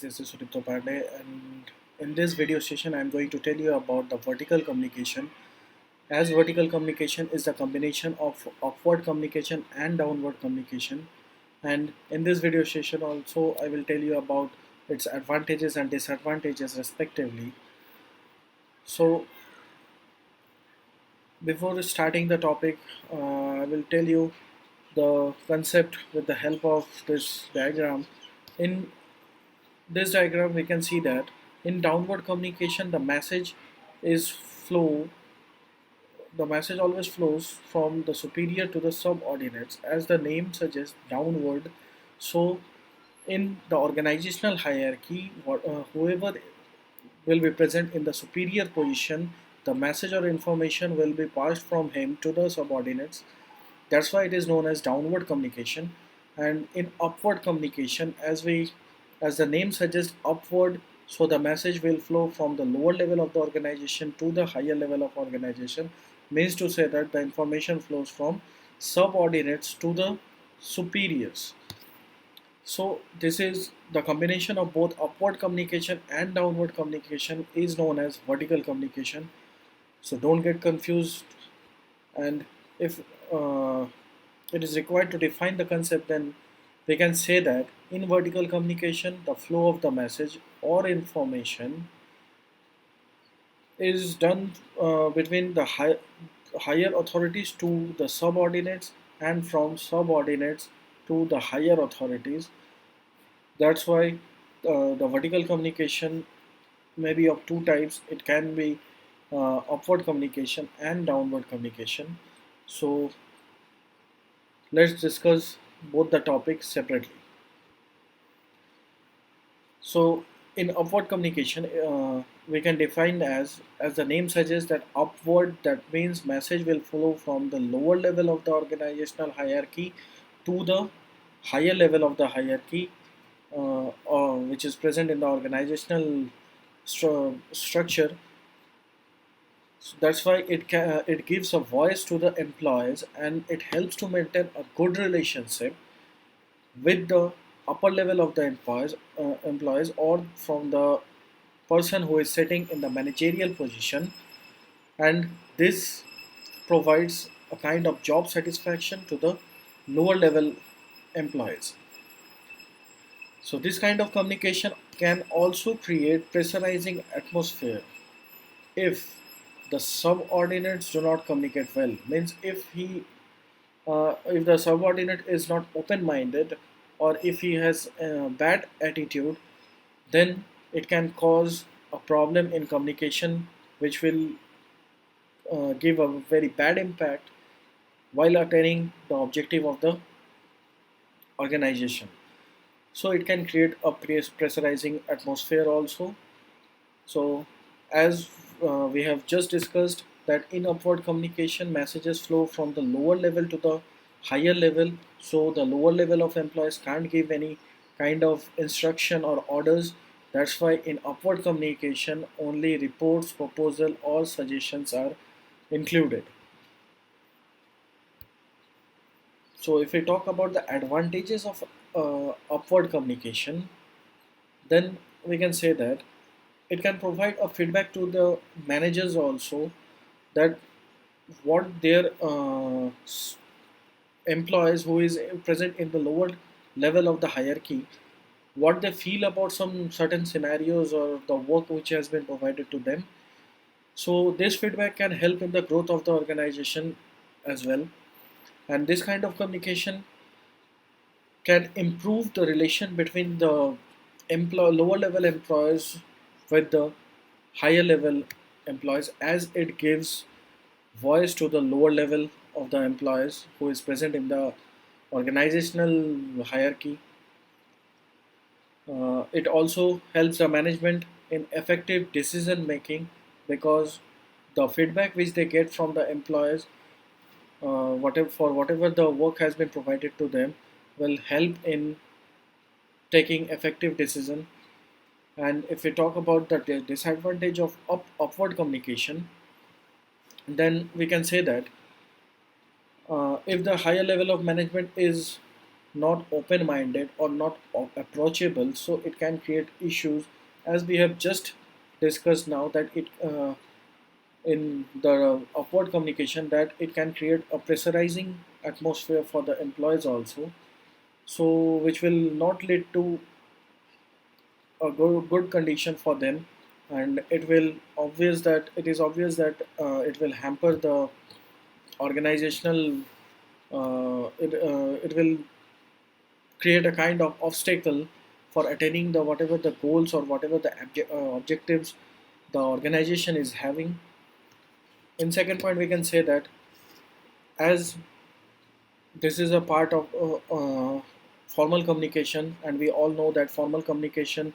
this is Sudipto Pandey, and in this video session, I am going to tell you about the vertical communication. As vertical communication is the combination of upward communication and downward communication, and in this video session, also, I will tell you about its advantages and disadvantages, respectively. So, before starting the topic, I will tell you the concept with the help of this diagram. In this diagram we can see that in downward communication is flow the message always flows from the superior to the subordinates, as the name suggests, downward. So in the organizational hierarchy, whoever will be present in the superior position, the message or information will be passed from him to the subordinates. That's why it is known as downward communication. And in upward communication, as the name suggests, upward, so the message will flow from the lower level of the organization to the higher level of organization, means to say that the information flows from subordinates to the superiors. So this is the combination of both upward communication and downward communication is known as vertical communication. So don't get confused, and if it is required to define the concept, then we can say that in vertical communication, the flow of the message or information is done between the higher authorities to the subordinates, and from subordinates to the higher authorities. That's why the vertical communication may be of two types. It can be upward communication and downward communication. So let's discuss both the topics separately. So in upward communication, we can define as the name suggests, that upward, that means message will flow from the lower level of the organizational hierarchy to the higher level of the hierarchy, which is present in the organizational structure. So that's why it gives a voice to the employees, and it helps to maintain a good relationship with the upper level of the employees, or from the person who is sitting in the managerial position, and this provides a kind of job satisfaction to the lower level employees. So this kind of communication can also create pressurizing atmosphere if the subordinates do not communicate well. Means if the subordinate is not open-minded, or if he has a bad attitude, then it can cause a problem in communication, which will give a very bad impact while attaining the objective of the organization. So it can create a pressurizing atmosphere also. So as we have just discussed, that in upward communication, messages flow from the lower level to the higher level. So the lower level of employees can't give any kind of instruction or orders. That's why in upward communication, only reports, proposal, or suggestions are included. So if we talk about the advantages of upward communication, then we can say that it can provide a feedback to the managers also, that what their employees who is present in the lower level of the hierarchy, what they feel about some certain scenarios or the work which has been provided to them. So this feedback can help in the growth of the organization as well, and this kind of communication can improve the relation between the lower level employees with the higher level employees, as it gives voice to the lower level of the employees who is present in the organizational hierarchy. It also helps the management in effective decision making, because the feedback which they get from the employees, whatever the work has been provided to them, will help in taking effective decision. And if we talk about the disadvantage of upward communication, then we can say that if the higher level of management is not open-minded or not approachable, so it can create issues, as we have just discussed now, that it in the upward communication, that it can create a pressurizing atmosphere for the employees also, so which will not lead to a good condition for them, and it is obvious that it will hamper the organizational, it will create a kind of obstacle for attaining the whatever the goals or whatever the objectives the organization is having. In second point, we can say that as this is a part of formal communication, and we all know that formal communication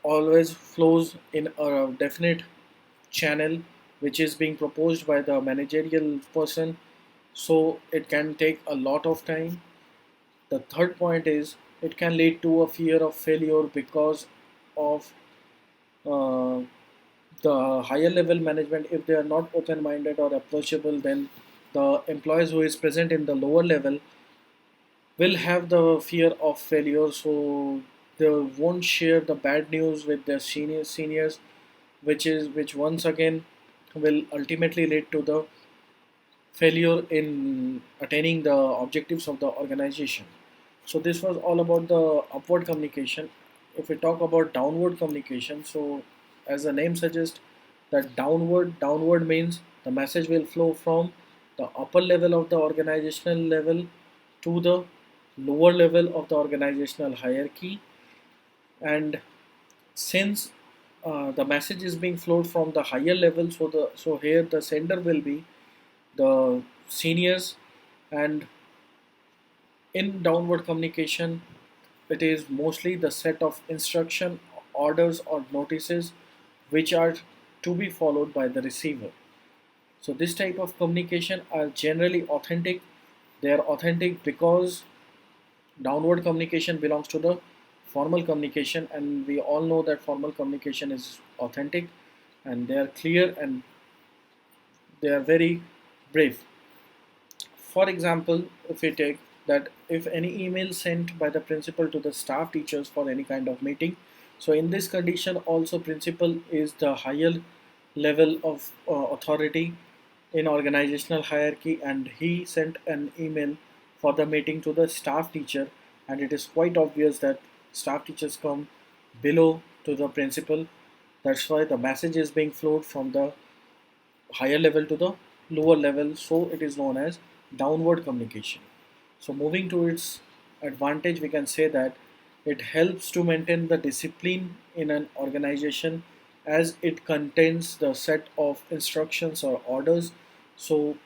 always flows in a definite channel which is being proposed by the managerial person, so it can take a lot of time. The third point is it can lead to a fear of failure because of uh, the higher level management. If they are not open minded or approachable, then the employees who is present in the lower level will have the fear of failure, so they won't share the bad news with their seniors, which once again will ultimately lead to the failure in attaining the objectives of the organization. So this was all about the upward communication. If we talk about downward communication, so as the name suggests, that downward means the message will flow from the upper level of the organizational level to the lower level of the organizational hierarchy. And since the message is being flowed from the higher level, so here the sender will be the seniors. And in downward communication, it is mostly the set of instruction, orders or notices which are to be followed by the receiver. So this type of communication are generally authentic. They are authentic because downward communication belongs to the formal communication, and we all know that formal communication is authentic, and they are clear, and they are very brave. For example, if we take that, if any email sent by the principal to the staff teachers for any kind of meeting, so in this condition also principal is the higher level of authority in organizational hierarchy, and he sent an email for the meeting to the staff teacher, and it is quite obvious that staff teachers come below to the principal. That's why the message is being flowed from the higher level to the lower level, so it is known as downward communication. So moving to its advantage, we can say that it helps to maintain the discipline in an organization, as it contains the set of instructions or orders. So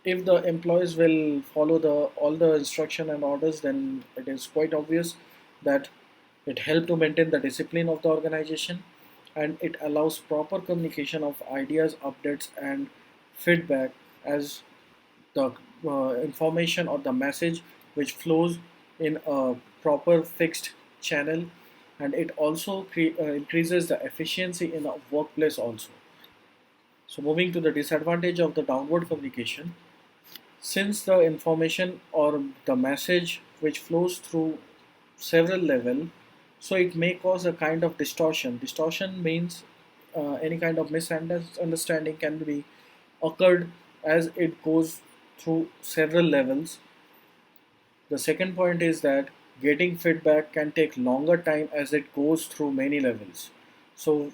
if the employees will follow the all the instruction and orders, then it is quite obvious that it helps to maintain the discipline of the organization, and it allows proper communication of ideas, updates, and feedback, as the information or the message which flows in a proper fixed channel, and it also increases the efficiency in a workplace also. So moving to the disadvantage of the downward communication, since the information or the message which flows through several level, so it may cause a kind of distortion means any kind of misunderstanding can be occurred as it goes through several levels. The second point is that getting feedback can take longer time as it goes through many levels. So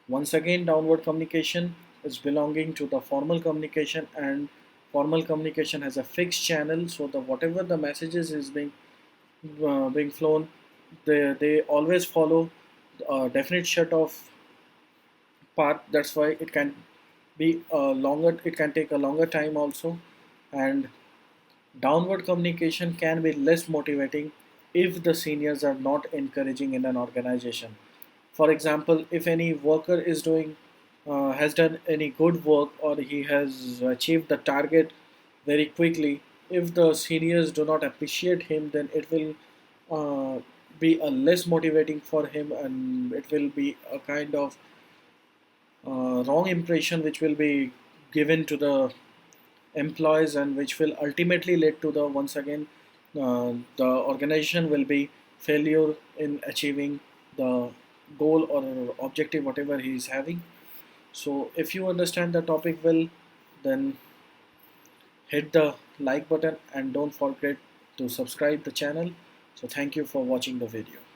once again, downward communication is belonging to the formal communication, and formal communication has a fixed channel. So the whatever the messages is being flown, they always follow a definite set of path. That's why it can be a longer. It can take a longer time also, and downward communication can be less motivating if the seniors are not encouraging in an organization. For example, if any worker is doing has done any good work, or he has achieved the target very quickly, if the seniors do not appreciate him, then it will be a less motivating for him, and it will be a kind of wrong impression which will be given to the employees, and which will ultimately lead to the once again the organization will be failure in achieving the goal or objective whatever he is having. So if you understand the topic well, then hit the like button and don't forget to subscribe the channel. So thank you for watching the video.